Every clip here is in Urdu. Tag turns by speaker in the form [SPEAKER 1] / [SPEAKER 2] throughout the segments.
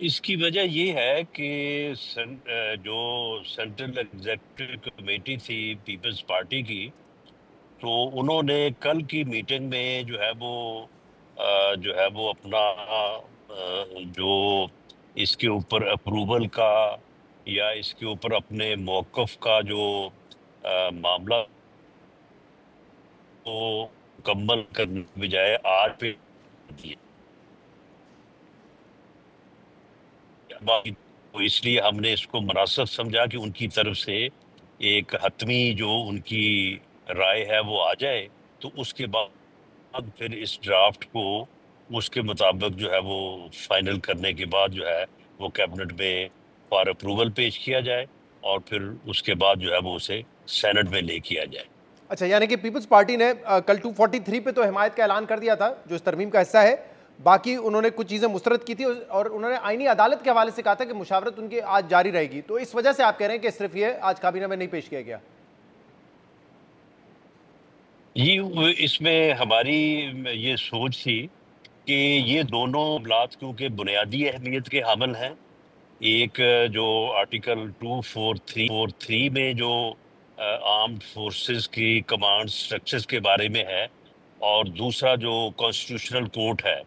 [SPEAKER 1] اس کی وجہ یہ ہے کہ جو سینٹرل ایگزیکٹو کمیٹی تھی پیپلز پارٹی کی، تو انہوں نے کل کی میٹنگ میں جو ہے وہ اپنا جو اس کے اوپر اپروول کا یا اس کے اوپر اپنے موقف کا جو معاملہ کو مکمل کرنے کے بجائے آج پہ دیا۔ تو اس لیے ہم نے اس کو مناسب سمجھا کہ ان کی طرف سے ایک حتمی جو ان کی رائے ہے وہ آ جائے، تو اس کے بعد پھر اس ڈرافٹ کو اس کے مطابق جو ہے وہ فائنل کرنے کے بعد جو ہے وہ کیبنٹ میں فار اپروول پیش کیا جائے، اور پھر اس کے بعد جو ہے وہ اسے سینٹ میں لے کیا جائے۔
[SPEAKER 2] اچھا، یعنی کہ پیپلز پارٹی نے کل 243 پہ تو حمایت کا اعلان کر دیا تھا جو اس ترمیم کا حصہ ہے، باقی انہوں نے کچھ چیزیں مسترد کی تھی اور انہوں نے آئینی عدالت کے حوالے سے کہا تھا کہ مشاورت ان کی آج جاری رہے گی، تو اس وجہ سے آپ کہہ رہے ہیں کہ صرف یہ آج کابینہ میں نہیں پیش کیا گیا؟
[SPEAKER 1] اس میں ہماری یہ سوچ تھی کہ یہ دونوں معاملات کیونکہ بنیادی اہمیت کے حامل ہیں، ایک جو آرٹیکل 243 میں جو آرمڈ فورسز کی کمانڈ سٹرکچرز کے بارے میں ہے، اور دوسرا جو کانسٹیٹیوشنل کورٹ ہے،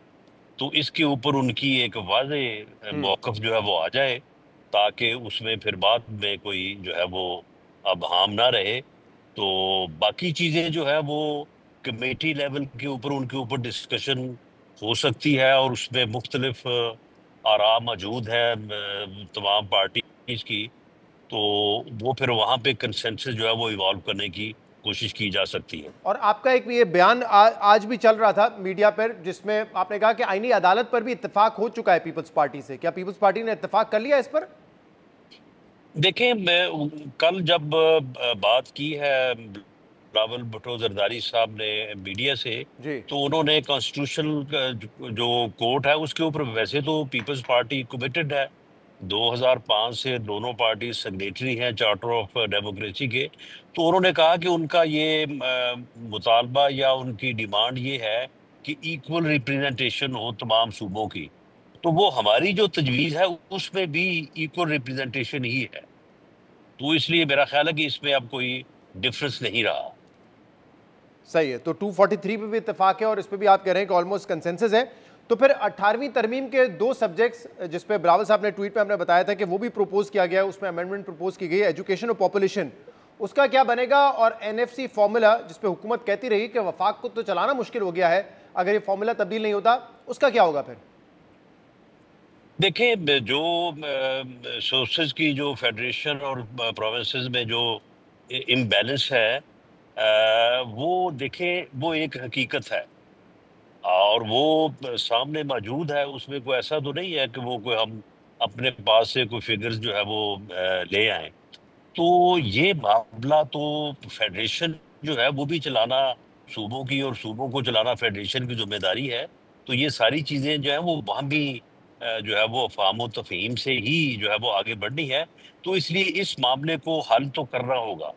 [SPEAKER 1] تو اس کے اوپر ان کی ایک واضح موقف جو ہے وہ آ جائے، تاکہ اس میں پھر بعد میں کوئی جو ہے وہ ابہام نہ رہے۔ تو باقی چیزیں جو ہے وہ کمیٹی لیول کے اوپر ان کے اوپر ڈسکشن ہو سکتی ہے، اور اس میں مختلف آراء موجود ہے تمام پارٹیز کی، تو وہ پھر وہاں پہ کنسنسس جو ہے وہ ایوالو کرنے کی کوشش کی جا سکتی ہے۔
[SPEAKER 2] اور آپ کا ایک یہ بیان آج بھی چل رہا تھا میڈیا پر، جس میں آپ نے کہا کہ آئینی عدالت پر بھی اتفاق ہو چکا ہے پیپلز پارٹی سے، کیا پیپلز پارٹی نے اتفاق کر لیا اس پر؟
[SPEAKER 1] دیکھیں، میں کل جب بات کی ہے بلاول بھٹو زرداری صاحب نے میڈیا سے،
[SPEAKER 2] جی
[SPEAKER 1] تو انہوں نے کانسٹیٹیوشن جو کورٹ ہے اس کے اوپر ویسے تو پیپلز پارٹی کمیٹڈ ہے، 2005 سے دونوں پارٹی سگنیٹری ہیں چارٹر آف ڈیموکریسی کے، تو انہوں نے کہا کہ ان کا یہ مطالبہ یا ان کی ڈیمانڈ یہ ہے کہ ایکول ریپریزنٹیشن ہو تمام صوبوں کی، تو وہ ہماری جو تجویز ہے اس میں بھی ایکول ریپریزنٹیشن ہی ہے، تو اس لیے میرا خیال ہے کہ اس میں اب کوئی ڈفرنس نہیں رہا۔
[SPEAKER 2] صحیح ہے، تو 243 پہ بھی اتفاق ہے اور اس پہ بھی آپ کہہ رہے ہیں کہ آلموسٹ کنسنسس ہے۔ تو پھر 18ویں ترمیم کے 2 سبجیکٹس جس پہ بلاول صاحب نے ٹویٹ پہ ہم نے بتایا تھا کہ وہ بھی پروپوز کیا گیا ہے، اس میں امینڈمنٹ پروپوز کی گئی ہے، ایجوکیشن اور پاپولیشن، اس کا کیا بنے گا؟ اور NFC فارمولا جس پہ حکومت کہتی رہی کہ وفاق کو تو چلانا مشکل ہو گیا ہے اگر یہ فارمولا تبدیل نہیں ہوتا، اس کا کیا ہوگا پھر؟
[SPEAKER 1] دیکھیں، جو سورسز کی جو فیڈریشن اور پروونسز میں جو امبیلنس ہے، وہ دیکھیں وہ ایک حقیقت ہے اور وہ سامنے موجود ہے، اس میں کوئی ایسا تو نہیں ہے کہ وہ کوئی ہم اپنے پاس سے کوئی فگرز جو ہے وہ لے آئیں۔ تو یہ معاملہ تو فیڈریشن جو ہے وہ بھی چلانا صوبوں کی، اور صوبوں کو چلانا فیڈریشن کی ذمہ داری ہے، تو یہ ساری چیزیں جو ہیں وہ وہاں بھی جو ہے وہ افہام و تفہیم سے ہی جو ہے وہ آگے بڑھنی ہے، تو اس لیے اس معاملے کو حل تو کرنا ہوگا،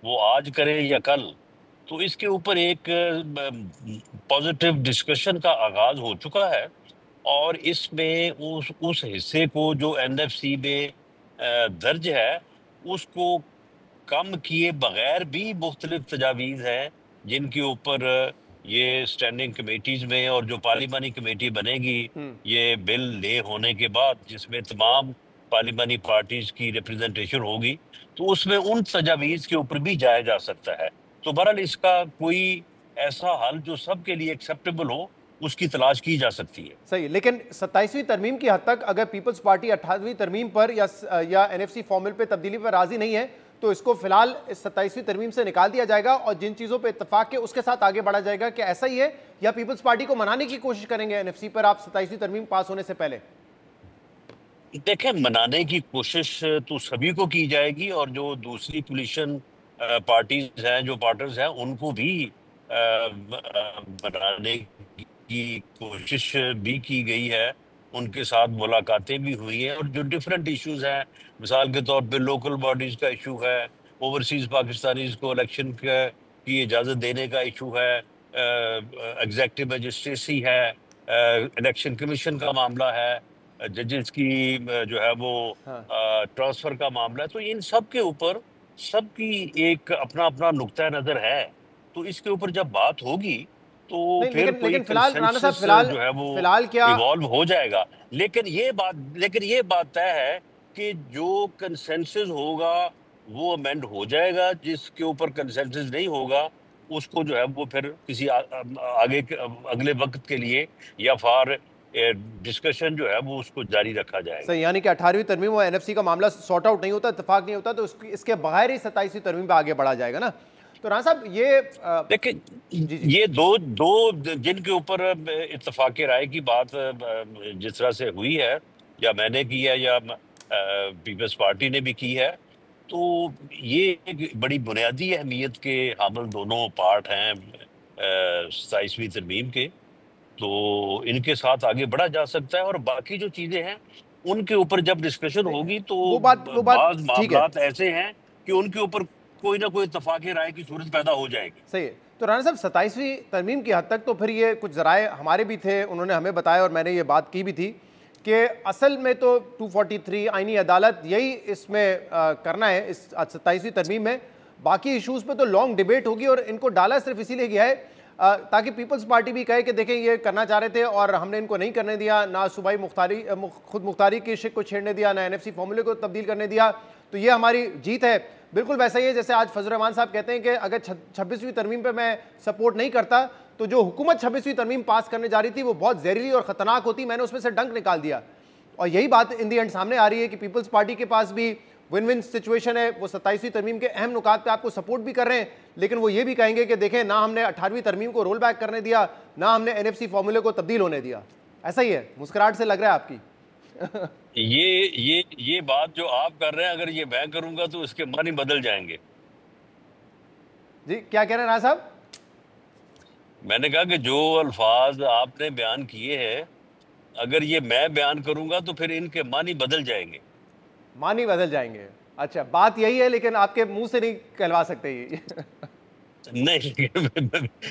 [SPEAKER 1] وہ آج کرے یا کل۔ تو اس کے اوپر ایک پازیٹیو ڈسکشن کا آغاز ہو چکا ہے، اور اس میں اس حصے کو جو NFC میں درج ہے اس کو کم کیے بغیر بھی مختلف تجاویز ہیں جن کے اوپر یہ اسٹینڈنگ کمیٹیز میں اور جو پارلیمانی کمیٹی بنے گی یہ بل لے ہونے کے بعد، جس میں تمام پارلیمانی پارٹیز کی ریپرزنٹیشن ہوگی، تو اس میں ان تجاویز کے اوپر بھی جایا جا سکتا ہے۔ تو بہرحال اس کا کوئی ایسا حل جو سب کے لیے ایکسیپٹیبل ہو اس کی تلاش کی جا سکتی ہے۔
[SPEAKER 2] صحیح، لیکن 27ویں ترمیم کی حد تک اگر پیپلز پارٹی 28ویں ترمیم پر یا NFC فارمول پہ تبدیلی پر راضی نہیں ہے تو اس کو فی الحال اس 27ویں ترمیم سے نکال دیا جائے گا اور جن چیزوں پہ اتفاق ہے اس کے ساتھ آگے بڑھا جائے گا، کہ ایسا ہی ہے یا پیپلز پارٹی کو منانے کی کوشش کریں گے NFC پر آپ 27ویں ترمیم پاس ہونے سے پہلے؟
[SPEAKER 1] دیکھیں، منانے کی کوشش تو سبھی کو کی جائے گی، اور جو دوسری پولیشن پارٹیز ہیں، جو پارٹنرز ہیں، ان کو بھی منانے کی کوشش بھی کی گئی ہے، ان کے ساتھ ملاقاتیں بھی ہوئی ہیں، اور جو ڈیفرنٹ ایشوز ہیں، مثال کے طور پہ لوکل باڈیز کا ایشو ہے، اوورسیز پاکستانیز کو الیکشن کی اجازت دینے کا ایشو ہے، ایگزیکٹو میجسٹریسی ہے، الیکشن کمیشن کا معاملہ ہے، ججز کی جو ہے وہ
[SPEAKER 2] ہاں
[SPEAKER 1] ٹرانسفر کا معاملہ ہے، تو ان سب کے اوپر سب کی ایک اپنا اپنا نقطہ نظر ہے، تو اس کے اوپر جب بات ہوگی تو
[SPEAKER 2] نہیں،
[SPEAKER 1] پھر کوئی
[SPEAKER 2] لیکن فی الحال رانا صاحب،
[SPEAKER 1] کنسنسس جو ہے وہ
[SPEAKER 2] فی الحال کیا
[SPEAKER 1] ایوالو ہو جائے گا. لیکن یہ بات طے ہے کہ جو کنسنسس ہوگا وہ امینڈ ہو جائے گا، جس کے اوپر کنسنسس نہیں ہوگا اس کو جو ہے وہ پھر کسی اگلے وقت کے لیے یا فار ڈسکشن جو ہے وہ اس کو جاری رکھا جائے گا.
[SPEAKER 2] صحیح، یعنی کہ 18ویں ترمیم اور این ایف سی کا معاملہ سارٹ آؤٹ نہیں ہوتا، اتفاق نہیں ہوتا، تو اس کے بغیر ہی 27ویں ترمیم پہ آگے بڑھا جائے گا نا. تو رانا صاحب یہ
[SPEAKER 1] دیکھیں
[SPEAKER 2] جی جی
[SPEAKER 1] یہ دو جن کے اوپر اتفاق رائے کی بات جس طرح سے ہوئی ہے، یا میں نے کی ہے یا پیپلز پارٹی نے بھی کی ہے، تو یہ ایک بڑی بنیادی اہمیت کے حامل دونوں پارٹ ہیں 27ویں ترمیم کے، تو ان کے ساتھ آگے بڑھا جا سکتا ہے. اور باقی جو چیزیں ہیں ان کے اوپر جب ڈسکشن ہوگی تو
[SPEAKER 2] وہ بات
[SPEAKER 1] بعض
[SPEAKER 2] ٹھیک ہے،
[SPEAKER 1] معاملات ایسے ہیں کہ ان کے اوپر کوئی نہ کوئی اتفاق رائے کی صورت پیدا ہو جائے گی.
[SPEAKER 2] صحیح ہے. تو رانا صاحب 27ویں ترمیم کی حد تک تو پھر یہ کچھ ذرائع ہمارے بھی تھے، انہوں نے ہمیں بتایا اور میں نے یہ بات کی بھی تھی کہ اصل میں تو 243 آئینی عدالت یہی اس میں کرنا ہے اس 27ویں ترمیم میں. باقی ایشوز پہ تو لانگ ڈیبیٹ ہوگی، اور ان کو ڈالا صرف اسی لیے گیا ہے تاکہ پیپلز پارٹی بھی کہے کہ دیکھیں یہ کرنا چاہ رہے تھے اور ہم نے ان کو نہیں کرنے دیا، نہ صوبائی خود مختاری کی شک کو چھیڑنے دیا، نہ این ایف سی فارمولے کو تبدیل کرنے دیا. تو یہ ہماری جیت ہے. بالکل ویسا ہی ہے جیسے آج فضل الرحمان صاحب کہتے ہیں کہ اگر 26ویں ترمیم پہ میں سپورٹ نہیں کرتا تو جو حکومت 26ویں ترمیم پاس کرنے جا رہی تھی وہ بہت زہریلی اور خطرناک ہوتی، میں نے اس میں سے ڈنک نکال دیا. اور یہی بات ان دی اینڈ سامنے آ رہی ہے کہ پیپلز پارٹی کے پاس بھی ون ون سچویشن ہے، وہ 27ویں ترمیم کے اہم نکات پہ آپ کو سپورٹ بھی کر رہے ہیں، لیکن وہ یہ بھی کہیں گے کہ دیکھیں نہ ہم نے 18ویں ترمیم کو رول بیک کرنے دیا، نہ ہم نے این ایف سی فارمولے کو تبدیل ہونے دیا. ایسا ہی ہے، مسکراہٹ سے لگ رہا ہے آپ کی.
[SPEAKER 1] یہ بات جو آپ کر رہے ہیں اگر یہ میں کروں گا تو اس کے معنی بدل جائیں گے.
[SPEAKER 2] جی کیا کہہ رہے ہیں رانا صاحب؟
[SPEAKER 1] میں نے کہا کہ جو الفاظ آپ نے بیان کیے ہیں اگر یہ میں بیان کروں گا تو پھر ان کے معنی بدل جائیں گے.
[SPEAKER 2] معنی بدل جائیں گے، اچھا بات یہی ہے، لیکن آپ کے منہ سے نہیں کہلوا سکتے یہ.
[SPEAKER 1] نہیں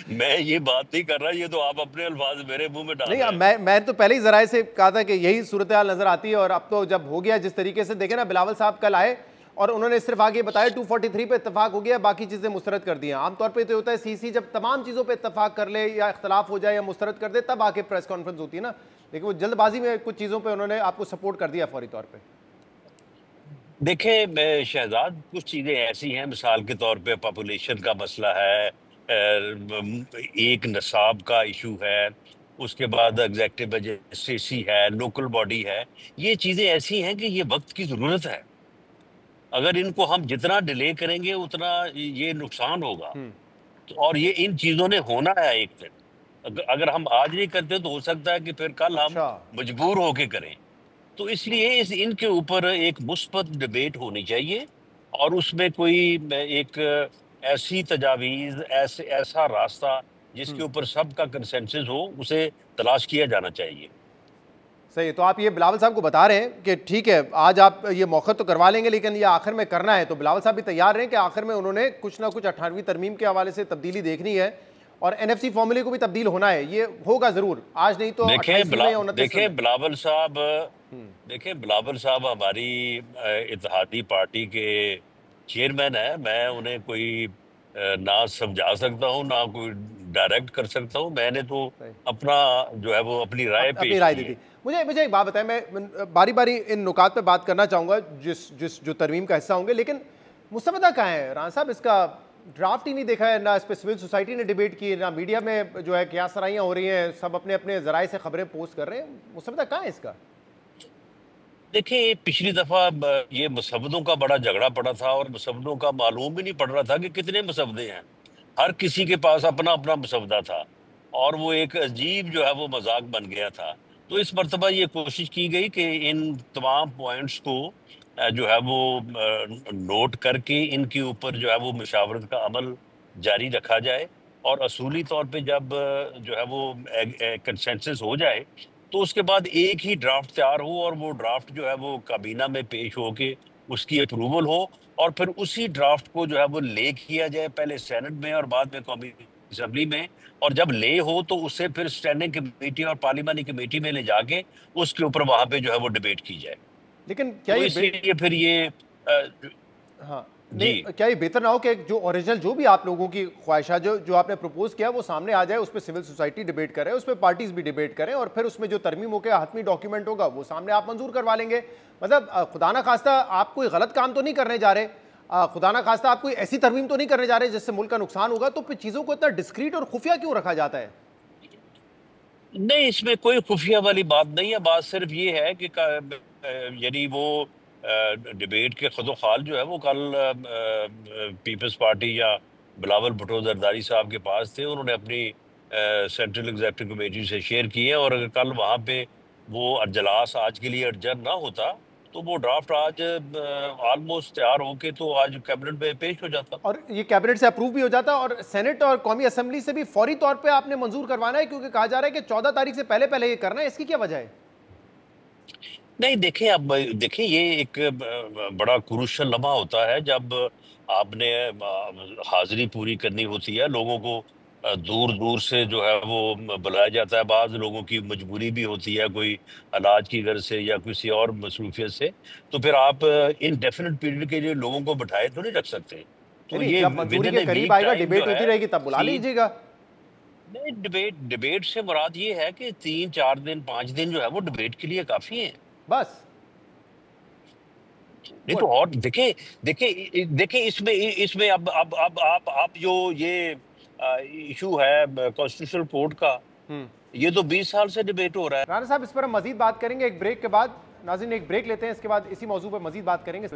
[SPEAKER 1] میں یہ بات نہیں کر رہا، یہ تو آپ اپنے الفاظ میرے منہ میں ڈال رہے ہیں.
[SPEAKER 2] نہیں، میں تو پہلے ہی ذرائع سے کہا تھا کہ یہی صورتحال نظر آتی ہے، اور اب تو جب ہو گیا جس طریقے سے، دیکھیں نا بلاول صاحب کل آئے اور انہوں نے صرف آگے بتایا 243 پہ اتفاق ہو گیا، باقی چیزیں مسترد کر دی ہیں. عام طور پہ تو ہوتا ہے سی سی جب تمام چیزوں پہ اتفاق کر لے یا اختلاف ہو جائے یا مسترد کر دے تب آ کے پریس کانفرنس ہوتی ہے نا، لیکن وہ جلد بازی میں کچھ چیزوں پہ انہوں نے آپ کو سپورٹ کر دیا فوری طور پہ.
[SPEAKER 1] دیکھیں شہزاد، کچھ چیزیں ایسی ہیں، مثال کے طور پہ پاپولیشن کا مسئلہ ہے، ایک نصاب کا ایشو ہے، اس کے بعد ایگزیکٹو میجسٹریسی ہے، لوکل باڈی ہے. یہ چیزیں ایسی ہیں کہ یہ وقت کی ضرورت ہے. اگر ان کو ہم جتنا ڈیلے کریں گے اتنا یہ نقصان ہوگا. اور یہ ان چیزوں نے ہونا ہے ایک دن. اگر ہم آج نہیں کرتے تو ہو سکتا ہے کہ پھر کل ہم مجبور ہو کے کریں. تو اس لیے ان کے اوپر ایک مثبت ڈیبیٹ ہونی چاہیے، اور اس میں کوئی ایک ایسی تجاویز، ایسا راستہ جس کے اوپر سب کا کنسنسس ہو، اسے تلاش کیا جانا چاہیے.
[SPEAKER 2] صحیح. تو آپ یہ بلاول صاحب کو بتا رہے ہیں کہ ٹھیک ہے آج آپ یہ موقع تو کروا لیں گے لیکن یہ آخر میں کرنا ہے، تو بلاول صاحب بھی تیار رہیں کہ آخر میں انہوں نے کچھ نہ کچھ 18ویں ترمیم کے حوالے سے تبدیلی دیکھنی ہے، اور این ایف سی فارمولے کو بھی تبدیل ہونا ہے. یہ ہوگا ضرور، آج نہیں تو 28ویں میں یا 29ویں.
[SPEAKER 1] دیکھیں بلاول صاحب ہماری اتحادی پارٹی کے چیئرمین ہیں. میں انہیں کوئی نہ سمجھا سکتا ہوں نہ کوئی ڈائریکٹ کر سکتا ہوں. میں نے تو اپنا جو ہے وہ اپنی رائے پیش کی ہے.
[SPEAKER 2] مجھے ایک بات بتائیں، میں باری باری ان نکات پہ بات کرنا چاہوں گا جو ترمیم کا حصہ ہوں گے، لیکن مستفدہ کہاں ہے رانا صاحب؟ اس کا ڈرافٹ ہی نہیں دیکھا ہے، نہ اس پہ سول سوسائٹی نے ڈیبیٹ کی، نہ میڈیا میں جو ہے قیاس سرائیاں ہو رہی ہیں، سب اپنے اپنے ذرائع سے خبریں پوسٹ کر رہے ہیں. مستفدہ کہاں ہے اس کا؟
[SPEAKER 1] دیکھیں پچھلی دفعہ یہ مسودوں کا بڑا جھگڑا پڑا تھا، اور مسودوں کا معلوم بھی نہیں پڑ رہا تھا کہ کتنے مسودے ہیں. ہر کسی کے پاس اپنا اپنا مسودہ تھا، اور وہ ایک عجیب جو ہے وہ مذاق بن گیا تھا. تو اس مرتبہ یہ کوشش کی گئی کہ ان تمام پوائنٹس کو جو ہے وہ نوٹ کر کے ان کے اوپر جو ہے وہ مشاورت کا عمل جاری رکھا جائے، اور اصولی طور پہ جب جو ہے وہ کنسنسس ہو جائے تو اس کے بعد ایک ہی ڈرافٹ تیار ہو، اور وہ ڈرافٹ جو ہے وہ کابینہ میں پیش ہو کے اس کی اپروول ہو، اور پھر اسی ڈرافٹ کو جو ہے وہ لے کیا جائے پہلے سینٹ میں اور بعد میں قومی اسمبلی میں، اور جب لے ہو تو اسے پھر اسٹینڈنگ کمیٹی اور پارلیمانی کمیٹی میں لے جا کے اس کے اوپر وہاں پہ جو ہے وہ ڈیبیٹ کی جائے.
[SPEAKER 2] لیکن کیا
[SPEAKER 1] تو
[SPEAKER 2] یہ
[SPEAKER 1] اس لیے پھر یہ
[SPEAKER 2] ہاں
[SPEAKER 1] جی
[SPEAKER 2] نہیں، کیا یہ بہتر نہ ہو کہ جو اوریجنل جو بھی آپ لوگوں کی خواہشات جو آپ نے پروپوز کیا وہ سامنے آ جائے، اس پہ سول سوسائٹی ڈیبیٹ کرے، اس پہ پارٹیز بھی ڈیبیٹ کریں، اور پھر اس میں جو ترمیم ہو کے حتمی ڈاکیومنٹ ہوگا وہ سامنے آپ منظور کروا لیں گے؟ مطلب خدا نہ خواستہ آپ کوئی غلط کام تو نہیں کرنے جا رہے، خدا نہ خواستہ آپ کوئی ایسی ترمیم تو نہیں کرنے جا رہے جس سے ملک کا نقصان ہوگا، تو پھر چیزوں کو اتنا ڈسکریٹ اور خفیہ کیوں رکھا جاتا ہے؟
[SPEAKER 1] نہیں، اس میں کوئی خفیہ والی بات نہیں ہے. بات صرف یہ ہے کہ یعنی وہ ڈیبیٹ کے خد و خال جو ہے وہ کل پیپلز پارٹی یا بلاول بھٹو زرداری صاحب کے پاس تھے. انہوں نے اپنی سینٹرل ایگزیکٹو کمیٹی سے شیئر کیے، اور اگر کل وہاں پہ وہ اجلاس آج کے لیے ارجنٹ نہ ہوتا تو وہ ڈرافٹ آج آلموسٹ تیار ہو کے تو آج کیبنٹ میں پیش ہو جاتا.
[SPEAKER 2] اور یہ کیبنٹ سے اپروو بھی ہو جاتا، اور سینٹ اور قومی اسمبلی سے بھی فوری طور پہ آپ نے منظور کروانا ہے، کیونکہ کہا جا رہا ہے کہ 14 تاریخ سے پہلے پہلے یہ کرنا ہے. اس کی کیا وجہ ہے؟
[SPEAKER 1] نہیں دیکھیں، اب دیکھیں یہ ایک بڑا کروشل لمحہ ہوتا ہے جب آپ نے حاضری پوری کرنی ہوتی ہے. لوگوں کو دور دور سے جو ہے وہ بلایا جاتا ہے. بعض لوگوں کی مجبوری بھی ہوتی ہے، کوئی علاج کی غرض سے یا کسی اور مصروفیت سے، تو پھر آپ انڈیفینٹ پیریڈ کے لیے لوگوں کو بٹھائے تو نہیں رکھ سکتے. تو
[SPEAKER 2] نہیں،
[SPEAKER 1] یہ
[SPEAKER 2] جب منظوری
[SPEAKER 1] ود
[SPEAKER 2] کے
[SPEAKER 1] ان اے
[SPEAKER 2] قریب
[SPEAKER 1] ویک
[SPEAKER 2] آئے گا،
[SPEAKER 1] ٹائم
[SPEAKER 2] ڈیبیٹ
[SPEAKER 1] جو
[SPEAKER 2] ہوتی
[SPEAKER 1] ہے
[SPEAKER 2] رہے گی، تب بلا لیجیے گا.
[SPEAKER 1] نہیں، ڈیبیٹ سے مراد یہ ہے کہ 3-4 دن 5 دن جو ہے وہ ڈیبیٹ کے لیے کافی ہیں.
[SPEAKER 2] بس
[SPEAKER 1] نہیں تو اور دیکھیں اس میں اب جو یہ ایشو ہے کانسٹیٹیوشنل کورٹ کا، یہ تو 20 سال سے ڈیبیٹ ہو رہا ہے.
[SPEAKER 2] رانا صاحب اس پر ہم مزید بات کریں گے ایک بریک کے بعد. ناظرین ایک بریک لیتے ہیں، اس کے بعد اسی موضوع پر مزید بات کریں گے.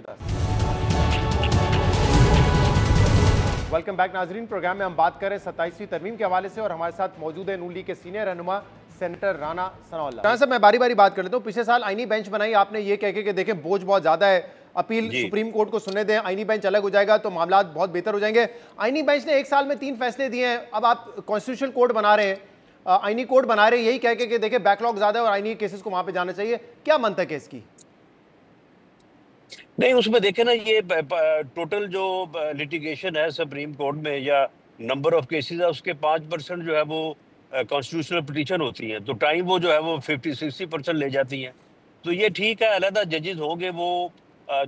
[SPEAKER 2] ویلکم بیک ناظرین. پروگرام میں ہم بات کریں 27ویں ترمیم کے حوالے سے، اور ہمارے ساتھ موجود ہے نون لیگ کے سینئر رہنما سینیٹر رانا ثناء اللہ. رانا صاحب میں باری باری بات کر لیتا ہوں. پچھلے سال آئینی بینچ بنائی آپ نے یہ کہہ کے کہ دیکھیں بوجھ بہت زیادہ ہے، اپیل سپریم کورٹ کو سننے دیں، آئینی بینچ الگ ہو جائے گا تو معاملات بہت بہتر ہو جائیں گے. آئینی بینچ نے 1 سال میں 3 فیصلے دیے ہیں. اب آپ کانسٹیٹیوشنل کورٹ بنا رہے ہیں، آئینی کورٹ بنا رہے ہیں، یہی کہہ کے کہ دیکھیں بیک لاگ زیادہ ہے اور آئینی کیسز کو وہاں پہ جانا چاہیے. کیا منطق ہے اس کی؟
[SPEAKER 1] نہیں، اس میں دیکھیں نا، یہ ٹوٹل جو لیٹیگیشن ہے سپریم کورٹ میں یا نمبر آف کیسز ہے، اس کے 5% جو ہے وہ کانسٹیٹیوشنل پٹیشن ہوتی ہیں، تو ٹائم وہ جو ہے وہ 50-60% لے جاتی ہیں. تو یہ ٹھیک ہے، علیحدہ ججز ہوں گے، وہ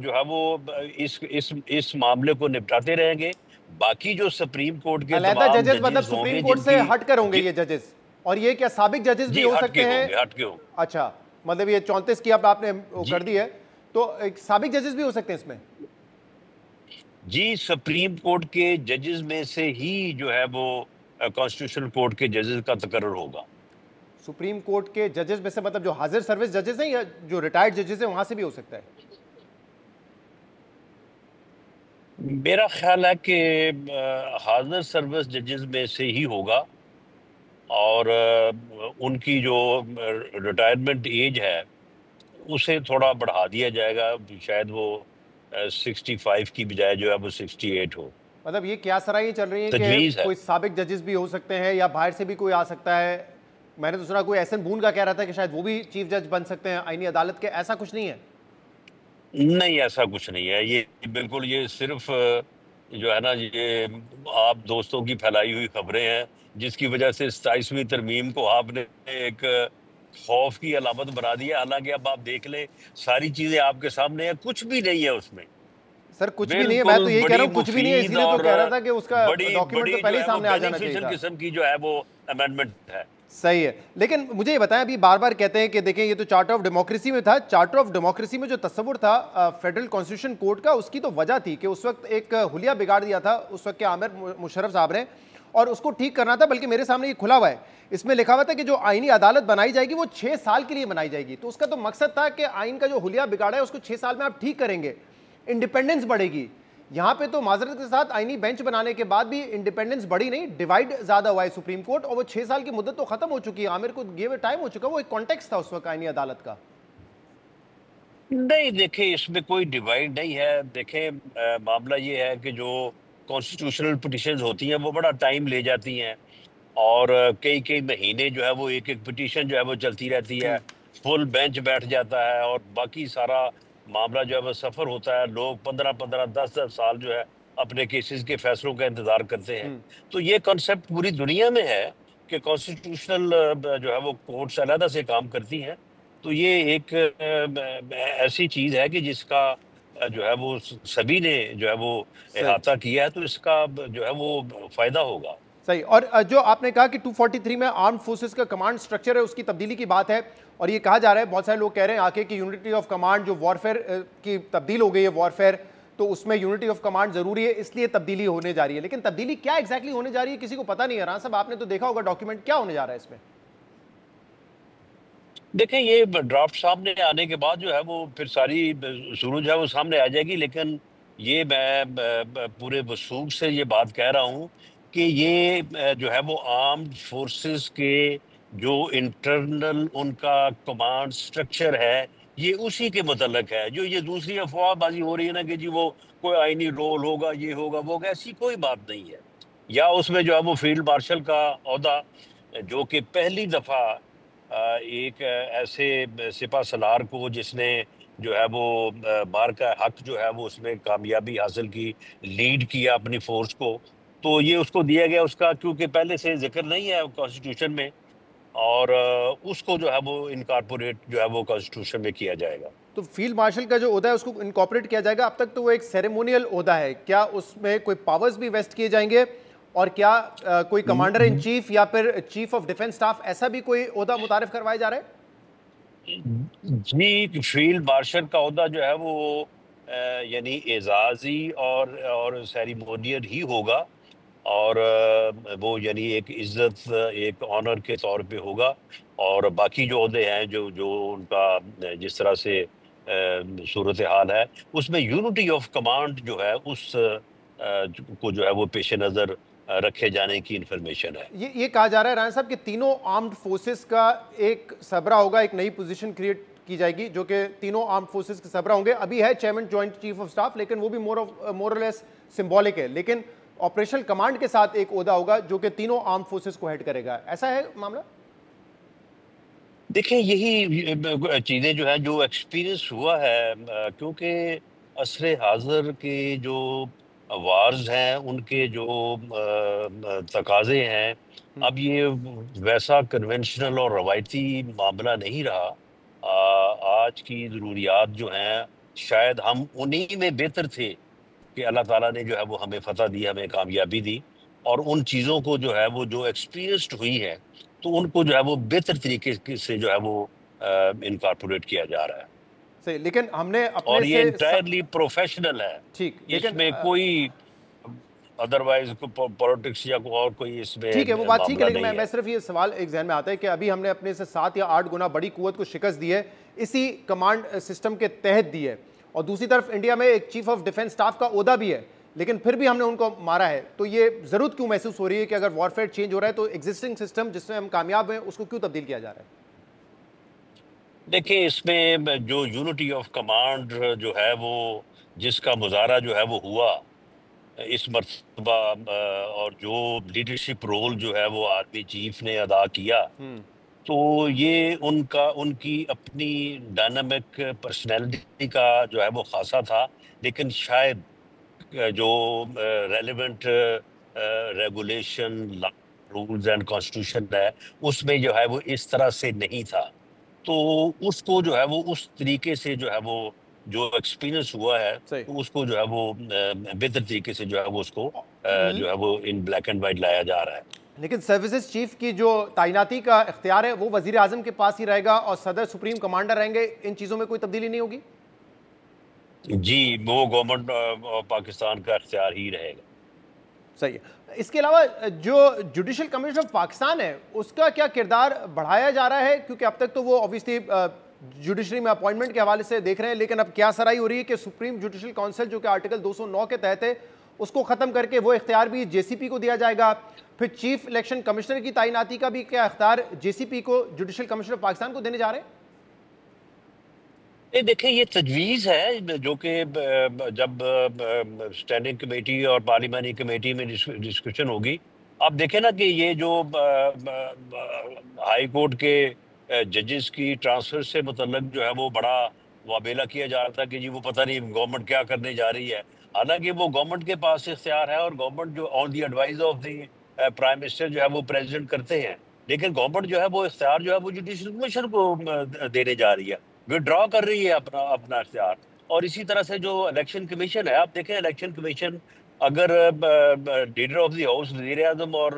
[SPEAKER 1] جو ہے وہ اس معاملے کو نپٹاتے رہیں گے. باقی جو سپریم کورٹ کے
[SPEAKER 2] علیحدہ
[SPEAKER 1] تمام
[SPEAKER 2] ججز مطلب
[SPEAKER 1] ججز ہوں
[SPEAKER 2] سپریم
[SPEAKER 1] گے
[SPEAKER 2] کورٹ
[SPEAKER 1] جن
[SPEAKER 2] سے
[SPEAKER 1] کی
[SPEAKER 2] ہٹ کر ہوں گے یہ ججز، اور یہ کیا سابق ججز بھی ہو سکتے ہیں؟
[SPEAKER 1] ہٹ کے ہوں.
[SPEAKER 2] اچھا، مطلب یہ 34 کی اب آپ نے کر دی ہے تو ایک سابق ججز بھی ہو سکتے ہیں اس میں؟
[SPEAKER 1] جی، سپریم کورٹ کے ججز میں سے ہی جو ہے وہ کانسٹیٹیوشنل کورٹ کے ججز کا تقرر ہوگا.
[SPEAKER 2] سپریم کورٹ کے ججز میں سے مطلب جو حاضر سروس ججز ہیں یا جو ریٹائرڈ ججز ہیں وہاں سے بھی ہو سکتا ہے؟
[SPEAKER 1] میرا خیال ہے کہ حاضر سروس ججز میں سے ہی ہوگا، اور ان کی جو ریٹائرمنٹ ایج ہے اسے تھوڑا بڑھا دیا جائے گا. شاید وہ 65 کی بجائے جو ہے وہ 68 ہو.
[SPEAKER 2] مطلب یہ کیا سرائیاں چل رہی ہیں کہ
[SPEAKER 1] تجویز ہے.
[SPEAKER 2] کوئی سابق ججز بھی ہو سکتے ہیں یا باہر سے بھی کوئی آ سکتا ہے؟ میں نے تو سنا کوئی ایسن بون کا کہہ رہا تھا کہ شاید وہ بھی چیف جج بن سکتے ہیں آئینی عدالت کے. ایسا کچھ نہیں ہے؟ نہیں،
[SPEAKER 1] ایسا کچھ نہیں ہے. یہ بالکل یہ صرف جو ہے نا، یہ آپ دوستوں کی پھیلائی ہوئی خبریں ہیں، جس کی وجہ سے 27ویں ترمیم کو آپ نے ایک خوف کی علامت بنا دی ہے. حالانکہ اب آپ دیکھ لیں، ساری چیزیں آپ کے سامنے ہیں، کچھ بھی نہیں ہے اس میں.
[SPEAKER 2] سر کچھ بھی نہیں ہے، میں تو یہی کہہ رہا ہوں کچھ بھی نہیں ہے، اسی لیے تو کہہ رہا تھا کہ اس کا ڈاکیومنٹ تو پہلے ہی سامنے آ جانا چاہیے تھا.
[SPEAKER 1] قسم کی جو ہے وہ امینڈمنٹ ہے.
[SPEAKER 2] صحیح ہے. لیکن مجھے یہ بتائیں، ابھی بار بار کہتے ہیں کہ دیکھیں یہ تو چارٹر آف ڈیموکریسی میں تھا. چارٹر آف ڈیموکریسی میں جو تصور تھا فیڈرل کانسٹیٹیوشن کورٹ کا، اس کی تو وجہ تھی کہ اس وقت ایک حلیہ بگاڑ دیا تھا اس وقت کے عامر مشرف صاحب نے، اور اس کو ٹھیک کرنا تھا. بلکہ میرے سامنے یہ کھلا ہوا ہے، اس میں لکھا ہوا تھا کہ جو آئینی عدالت بنائی جائے گی وہ 6 سال کے لیے بنائی جائے گی. تو اس کا تو مقصد تھا کہ آئین کا جو حلیہ بگاڑا ہے اس کو 6 سال میں آپ ٹھیک کریں گے، انڈیپینڈنس بڑھے گی. یہاں پہ تو معذرت کے ساتھ آئینی بینچ بنانے کے بعد بھی انڈیپینڈنس بڑھی نہیں، ڈیوائیڈ زیادہ ہوا ہے سپریم کورٹ، اور وہ 6 سال کی مدت تو ختم ہو چکی ہے. عامر کو گیو ٹائم ہو چکا، وہ ایک کانٹیکس تھا اس وقت آئینی عدالت کا.
[SPEAKER 1] نہیں دیکھیں، اس میں کوئی ڈیوائیڈ نہیں ہے. دیکھیں معاملہ یہ ہے کہ جو کانسٹیٹیوشنل پٹیشنز ہوتی ہیں وہ بڑا ٹائم لے جاتی ہیں، اور کئی مہینے جو ہے وہ ایک پٹیشن جو ہے وہ چلتی رہتی ہے. فل بینچ بیٹھ جاتا ہے، اور باقی سارا معاملہ جو ہے وہ سفر ہوتا ہے. لوگ 15 10 سال جو ہے اپنے کیسز کے فیصلوں کا انتظار کرتے ہیں. تو یہ کانسیپٹ پوری دنیا میں ہے کہ کانسٹیٹیوشنل جو ہے وہ کورٹس علیحدہ سے کام کرتی ہیں. تو یہ ایک ایسی چیز ہے کہ جس کا جو ہے وہ سبھی نے جو ہے وہ احاطہ کیا ہے, تو اس کا جو ہے وہ فائدہ ہوگا.
[SPEAKER 2] صحیح. اور جو آپ نے کہا کہ 243 میں آرمڈ فورسز کا کمانڈ سٹرکچر ہے, اس کی تبدیلی کی بات ہے, اور یہ کہا جا رہا ہے, بہت سارے لوگ کہہ رہے ہیں آ کے کہ یونٹی آف کمانڈ جو وارفیئر کی تبدیل ہو گئی ہے, وارفیئر, تو اس میں یونٹی آف کمانڈ ضروری ہے, اس لیے تبدیلی ہونے جا رہی ہے. لیکن تبدیلی کیا ایگزیکٹلی ہونے جا رہی ہے کسی کو پتہ نہیں ہے. رانا صاحب آپ نے تو دیکھا ہوگا ڈاکیومنٹ, کیا ہونے جا رہا ہے اس میں؟
[SPEAKER 1] دیکھیں یہ ڈرافٹ سامنے آنے کے بعد جو ہے وہ پھر ساری صورت جو ہے وہ سامنے آ جائے گی. لیکن یہ میں پورے وثوق سے یہ بات کہہ رہا ہوں کہ یہ جو ہے وہ آرمڈ فورسز کے جو انٹرنل ان کا کمانڈ سٹرکچر ہے یہ اسی کے متعلق ہے. جو یہ دوسری افواہ بازی ہو رہی ہے نا کہ جی وہ کوئی آئینی رول ہوگا, یہ ہوگا, وہ ہوگا, ایسی کوئی بات نہیں ہے. یا اس میں جو ہے وہ فیلڈ مارشل کا عہدہ, جو کہ پہلی دفعہ ایک ایسے سپہ سالار کو جس نے جو ہے وہ بار کا حق جو ہے وہ اس میں کامیابی حاصل کی, لیڈ کیا اپنی فورس کو, تو یہ اس کو دیا گیا. اس کا کیونکہ پہلے سے ذکر نہیں ہے کانسٹیٹیوشن میں, اور اس کو جو ہے وہ انکارپوریٹ جو ہے وہ کانسٹیٹیوشن میں کیا جائے گا.
[SPEAKER 2] تو فیلڈ مارشل کا جو عہدہ ہے اس کو انکارپوریٹ کیا جائے گا. اب تک تو وہ ایک سیریمونیل عہدہ ہے, کیا اس میں کوئی پاورز بھی ویسٹ کیے جائیں گے, اور کیا کوئی کمانڈر ان چیف یا پھر چیف آف ڈیفنس سٹاف ایسا بھی کوئی عہدہ متعارف کروایا جا رہا ہے؟
[SPEAKER 1] جی, فیلڈ مارشل کا عہدہ جو ہے وہ یعنی اعزازی اور سیریمونیل ہی ہوگا, اور وہ یعنی ایک عزت, ایک آنر کے طور پہ ہوگا. اور باقی جو عہدے ہیں جو ان کا جس طرح سے صورتحال ہے, اس میں یونٹی آف کمانڈ جو ہے اس کو جو ہے وہ پیش نظر رکھے جانے کی انفارمیشن ہے.
[SPEAKER 2] یہ کہا جا رہا ہے رانا صاحب کہ تینوں آرمڈ فورسز کا ایک سربراہ ہوگا, ایک نئی پوزیشن کریٹ کی جائے گی جو کہ تینوں آرمڈ فورسز کے سربراہ ہوں گے. ابھی ہے chairman joint chief of staff, لیکن وہ بھی مور اور لیس سمبولک ہے. لیکن آپریشنل کمانڈ کے ساتھ ایک عہدہ ہوگا جو کہ تینوں آرمڈ فورسز کو ہیڈ کرے گا. ایسا ہے معاملہ؟
[SPEAKER 1] دیکھیں یہی چیزیں جو ہیں جو ایکسپیرینس ہوا ہے, کیونکہ عصر حاضر کے جو وارز ہیں ان کے جو تقاضے ہیں, اب یہ ویسا کنونشنل اور روایتی معاملہ نہیں رہا. آج کی ضروریات جو ہیں شاید ہم انہی میں بہتر تھے کہ اللہ تعالیٰ نے جو ہے وہ ہمیں فتح دی, ہمیں کامیابی دی, اور ان چیزوں کو جو ہے وہ جو ایکسپیرینسڈ ہوئی ہے تو ان کو جو ہے وہ بہتر طریقے سے جو ہے وہ انکارپوریٹ کیا جا رہا ہے.
[SPEAKER 2] صحیح. لیکن ہم نے اپنے
[SPEAKER 1] اور یہ انٹائرلی پروفیشنل ہے,
[SPEAKER 2] ٹھیک,
[SPEAKER 1] اس میں کوئی ادروائز پولیٹکس یا اور کوئی اس میں
[SPEAKER 2] ٹھیک ہے, وہ بات ٹھیک ہے. لیکن میں
[SPEAKER 1] ہے.
[SPEAKER 2] صرف یہ سوال ایک ذہن میں آتا ہے کہ ابھی ہم نے اپنے سے 7 یا 8 گنا بڑی قوت کو شکست دی ہے, اسی کمانڈ سسٹم کے تحت دی ہے, اور دوسری طرف انڈیا میں ایک چیف آف ڈیفنس سٹاف کا عہدہ بھی ہے, لیکن پھر بھی ہم نے ان کو مارا ہے. تو یہ ضرورت کیوں محسوس ہو رہی ہے کہ اگر وارفیئر چینج ہو رہا ہے تو ایگزسٹنگ سسٹم جس میں ہم کامیاب ہیں اس کو کیوں تبدیل کیا جا رہا ہے؟
[SPEAKER 1] دیکھیں اس میں جو یونٹی آف کمانڈ جو ہے وہ جس کا مظاہرہ جو ہے وہ ہوا اس مرتبہ, اور جو لیڈرشپ رول جو ہے وہ آرمی چیف نے ادا کیا, تو یہ ان کی اپنی ڈائنامک پرسنالٹی کا جو ہے وہ خاصہ تھا. لیکن شاید جو relevant regulation, rules and constitution ہے اس میں جو ہے وہ اس طرح سے نہیں تھا. تو اس کو جو ہے وہ اس طریقے سے جو ہے وہ جو ایکسپیرینس ہوا ہے تو اس کو جو ہے وہ بہتر طریقے سے جو ہے وہ اس کو جو ہے وہ ان بلیک اینڈ وائٹ لایا جا رہا ہے.
[SPEAKER 2] لیکن سروسز چیف کی جو تعیناتی کا اختیار ہے وہ وزیر اعظم کے پاس ہی رہے گا, اور صدر سپریم کمانڈر رہیں گے. ان چیزوں میں کوئی تبدیلی نہیں ہوگی؟
[SPEAKER 1] جی, وہ گورنمنٹ پاکستان کا اختیار ہی رہے گا.
[SPEAKER 2] صحیح ہے. اس کے علاوہ جو جوڈیشل کمیشن آف پاکستان ہے اس کا کیا کردار بڑھایا جا رہا ہے؟ کیونکہ اب تک تو وہ اوبویسلی جوڈیشری میں اپوائنٹمنٹ کے حوالے سے دیکھ رہے ہیں, لیکن اب کیا سرائی ہو رہی ہے کہ سپریم جوڈیشل کونسل جو کہ آرٹیکل 209 کے تحت ہے اس کو ختم کر کے وہ اختیار بھی جے سی پی کو دیا جائے گا. پھر چیف الیکشن کمشنر کی تعیناتی کا بھی کیا اختیار جے سی پی کو, جوڈیشل کمیشن آف پاکستان کو دینے جا رہے ہیں؟
[SPEAKER 1] دیکھیں یہ تجویز ہے جو کہ جب اسٹینڈنگ کمیٹی اور پارلیمانی کمیٹی میں ڈسکشن ہوگی. آپ دیکھیں نا کہ یہ جو ہائی کورٹ کے ججز کی ٹرانسفر سے متعلق جو ہے وہ بڑا وابیلا کیا جا رہا تھا کہ جی وہ پتہ نہیں گورنمنٹ کیا کرنے جا رہی ہے. حالانکہ وہ گورنمنٹ کے پاس اختیار ہے اور گورنمنٹ جو on the advise of the prime minister جو ہے وہ پریزیڈنٹ کرتے ہیں، لیکن گورنمنٹ جو ہے وہ اختیار جو ہے وہ جوڈیشل کمیشن کو دینے جا رہی ہے، وڈرا کر رہی ہے اپنا اختیار. اور اسی طرح سے جو الیکشن کمیشن ہے، آپ دیکھیں الیکشن کمیشن اگر لیڈر آف دی ہاؤس وزیر اعظم اور